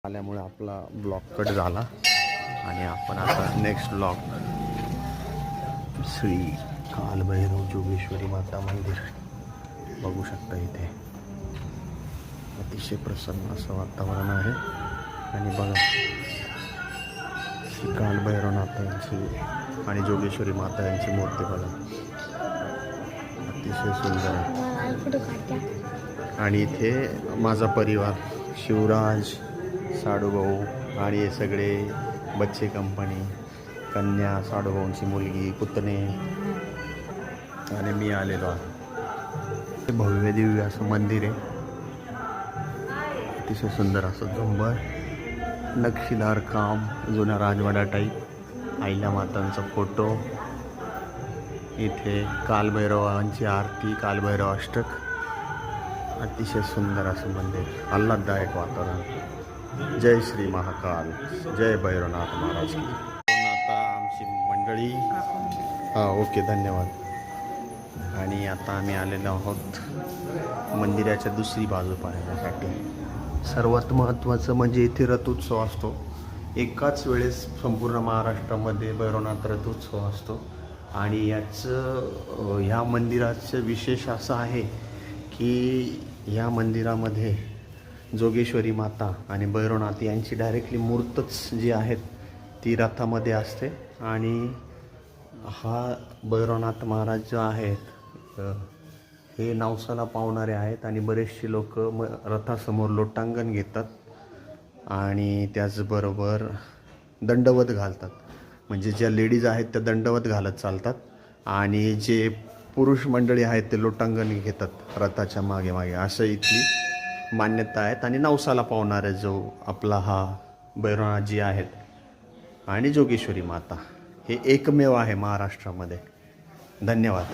आल्यामुळे आपला blog cut झाला आणि आपण आता नेक्स्ट ब्लॉग श्री कालभैरव जोगेश्वरी माता मंदिर बघू शकता. इथे अतिशय प्रसन्न असं वातावरण आहे आणि बघा श्री कालभैरवनाथ यांची आणि जोगेश्वरी माता यांची मूर्ती बघा, अतिशय सुंदर आहे. आणि इथे माझा परिवार शिवराज, साडूभाऊ आणि हे सगळे बच्चे कंपनी, कन्या, साडूभाऊंची मुलगी, पुतणे आणि मी आलेलो आहे. भव्य दिव्य असं मंदिर आहे, अतिशय सुंदर असं झुंबर, नक्षीदार काम, जुन्या राजवाडा टाईप, आईला मातांचा फोटो, इथे कालभैरवांची आरती, कालभैरव अष्टक, अतिशय सुंदर असं मंदिर, आल्हाददायक वातावरण. जय श्री महाकाल, जय भैरवनाथ महाराज की. आता आमची मंडळी ओके धन्यवाद. आणि आता आम्ही आलेलो आहोत मंदिराच्या दुसरी बाजू पाहण्यासाठी. सर्वात महत्त्वाचं म्हणजे इथे रथोत्सव असतो. एकाच वेळेस संपूर्ण महाराष्ट्रामध्ये भैरवनाथ रथोत्सव असतो. आणि ह्या मंदिराचं विशेष असं आहे की ह्या मंदिरामध्ये जोगेश्वरी माता आणि भैरवनाथ यांची डायरेक्टली मूर्तच जी आहेत ती रथामध्ये असते. आणि हा भैरवनाथ महाराज जो आहेत हे नवसाला पावणारे आहेत आणि बरेचसे लोक रथासमोर लोटांगण घेतात आणि त्याचबरोबर दंडवत घालतात. म्हणजे ज्या लेडीज आहेत त्या दंडवत घालत चालतात आणि जे पुरुष मंडळी आहेत ते लोटांगण घेतात रथाच्या मागे मागे, असं इथली मान्यता आहेत. आणि नवसाला पावणारे जो आपला हा भैरवनाथजी आहेत आणि जोगेश्वरी माता हे एकमेव आहे महाराष्ट्रामध्ये. धन्यवाद.